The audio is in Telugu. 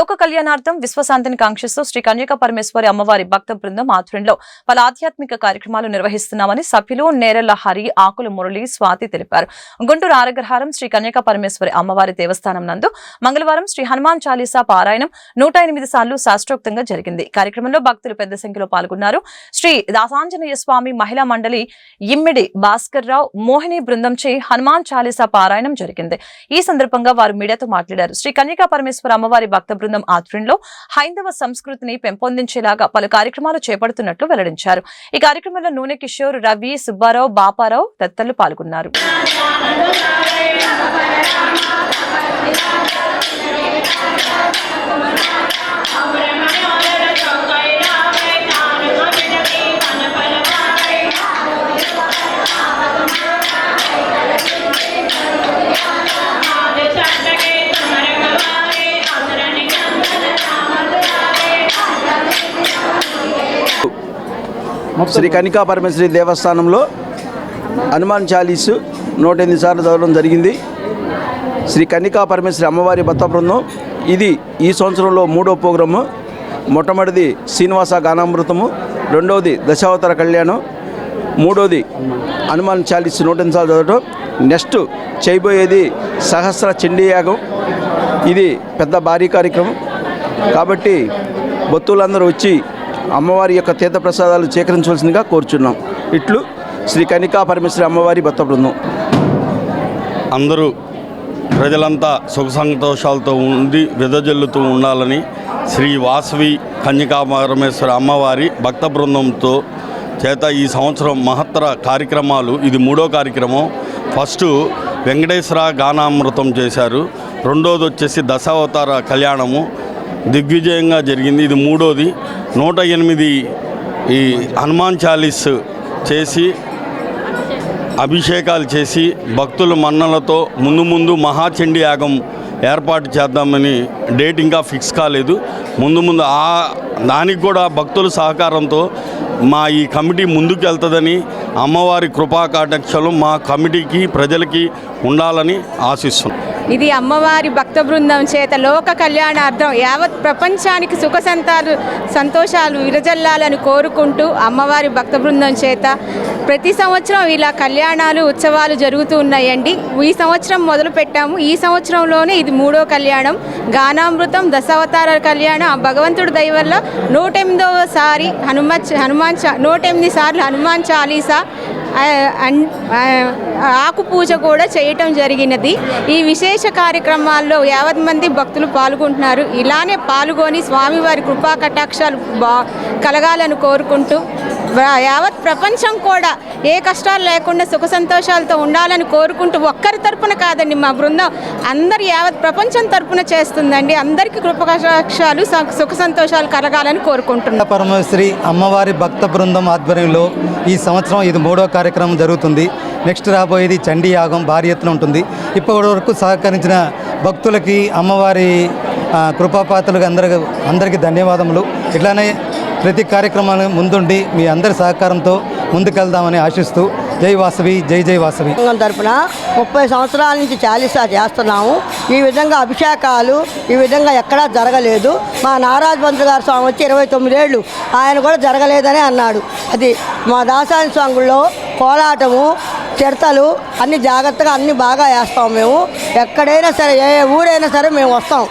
లోక కళ్యాణార్థం విశ్వశాంతిని కాంక్షిస్తూ శ్రీ కన్యకా పరమేశ్వరి అమ్మవారి భక్త బృందం ఆధ్వర్యంలో పలు ఆధ్యాత్మిక కార్యక్రమాలు నిర్వహిస్తున్నామని సభ్యులు నేరెళ్ల హరి, ఆకుల మురళి, స్వాతి తెలిపారు. గుంటూరు ఆరగ్రహారం శ్రీ కన్యకా పరమేశ్వరి అమ్మవారి దేవస్థానం నందు మంగళవారం శ్రీ హనుమాన్ చాలీసా పారాయణం 108 సార్లు శాస్త్రోక్తంగా జరిగింది. కార్యక్రమంలో భక్తులు పెద్ద సంఖ్యలో పాల్గొన్నారు. శ్రీ దాసాంజనేయ స్వామి మహిళా మండలి ఇమ్మిడి భాస్కర్ రావు మోహిని బృందంచే హనుమాన్ చాలీసా పారాయణం జరిగింది. ఈ సందర్భంగా వారు మీడియాతో మాట్లాడారు. శ్రీ కన్యకా పరమేశ్వరి అమ్మవారి భక్త బృందం ఆధ్వర్యంలో హైందవ సంస్కృతిని పెంపొందించేలాగా పలు కార్యక్రమాలు చేపడుతున్నట్లు వెల్లడించారు. ఈ కార్యక్రమంలో నూనె కిషోర్, రవి, సుబ్బారావు, బాపారావు తదితరులు పాల్గొన్నారు. శ్రీ కన్యకా పరమేశ్వరి దేవస్థానంలో హనుమాన్ చాలీసు 108 సార్లు చదవడం జరిగింది. శ్రీ కన్యకా పరమేశ్వరి అమ్మవారి భక్త బృందం ఇది ఈ సంవత్సరంలో 3వ ప్రోగ్రాము. మొట్టమొదటిది శ్రీనివాస గానామృతము, రెండవది దశావతార కళ్యాణం, మూడవది హనుమాన్ చాలీసు 108 సార్లు చదవడం. నెక్స్ట్ చేయబోయేది సహస్ర చండీ యాగం. ఇది పెద్ద భారీ కార్యక్రమం కాబట్టి భక్తులందరూ వచ్చి అమ్మవారి యొక్క తీర్థప్రసాదాలు సేకరించవలసిందిగా కోరుచున్నాం. ఇట్లు శ్రీ కన్యకా పరమేశ్వరి అమ్మవారి భక్త బృందం. అందరూ ప్రజలంతా సుఖ సంతోషాలతో ఉండి విదజల్లుతూ ఉండాలని శ్రీ వాసవి కన్యకా పరమేశ్వరి అమ్మవారి భక్త బృందంతో చేత ఈ సంవత్సరం మహత్తర కార్యక్రమాలు. ఇది 3వ కార్యక్రమం. ఫస్ట్ వెంకటేశ్వర గానామృతం చేశారు. రెండోది వచ్చేసి దశావతార కళ్యాణము దిగ్విజయంగా జరిగింది. ఇది 3వది. 108 ఈ హనుమాన్ చాలీస్ చేసి అభిషేకాలు చేసి భక్తుల మన్నలతో ముందు మహాచండీ యాగం ఏర్పాటు చేద్దామని డేట్ ఇంకా ఫిక్స్ కాలేదు. ముందు దానికి కూడా భక్తుల సహకారంతో మా ఈ కమిటీ ముందుకు వెళ్తుందని అమ్మవారి కృపా కటాక్షలు మా కమిటీకి ప్రజలకి ఉండాలని ఆశిస్తున్నాం. ఇది అమ్మవారి భక్త బృందం చేత లోక కళ్యాణార్థం యావత్ ప్రపంచానికి సుఖ సంతోషాలు విరజల్లాలని కోరుకుంటూ అమ్మవారి భక్త బృందం చేత ప్రతి సంవత్సరం ఇలా కళ్యాణాలు ఉత్సవాలు జరుగుతూ ఉన్నాయండి. ఈ సంవత్సరం మొదలు పెట్టాము. ఈ సంవత్సరంలోనే ఇది 3వ కళ్యాణం. గానామృతం, దశావతార కళ్యాణం ఆ భగవంతుడి దయ వల్ల 108వ సారి 108 సార్లు హనుమాన్ చాలీసా ఆకు పూజ కూడా చేయటం జరిగినది. ఈ విశేష కార్యక్రమాల్లో 50 మంది భక్తులు పాల్గొంటున్నారు. ఇలానే పాల్గొని స్వామివారి కృపా కటాక్షాలు కలగాలని కోరుకుంటూ యావత్ ప్రపంచం కూడా ఏ కష్టాలు లేకుండా సుఖ సంతోషాలతో ఉండాలని కోరుకుంటూ ఒక్కరి తరపున కాదండి, మా బృందం అందరు యావత్ ప్రపంచం తరపున చేస్తుందండి. అందరికీ కృపకటాక్షాలు సుఖ సంతోషాలు కలగాలని కోరుకుంటున్నాం. పరమేశ్వరి అమ్మవారి భక్త బృందం ఆధ్వర్యంలో ఈ సంవత్సరం ఇది 3వ కార్యక్రమం జరుగుతుంది. నెక్స్ట్ రాబోయేది చండీ యాగం భారీ ఎత్తున ఉంటుంది. ఇప్పటి వరకు సహకరించిన భక్తులకి అమ్మవారి కృపాపాత్రులకు అందరికీ ధన్యవాదములు. ఇట్లానే ప్రతి కార్యక్రమాన్ని ముందుండి మీ అందరి సహకారంతో ముందుకెళ్దామని ఆశిస్తూ జై వాసవి, జై జై వాసవి. తరపున 30 సంవత్సరాల నుంచి చాలీసా చేస్తున్నాము. ఈ విధంగా అభిషేకాలు ఈ విధంగా ఎక్కడా జరగలేదు. మా నారాజ్ పంతులు గారు స్వామి వచ్చి 29 ఏళ్ళు ఆయన కూడా జరగలేదని అన్నాడు. అది మా దాసాని స్వాముల్లో కోలాటము, చిడతలు అన్ని జాగ్రత్తగా అన్ని బాగా వేస్తాం. మేము ఎక్కడైనా సరే ఏ ఊరైనా సరే మేము వస్తాం.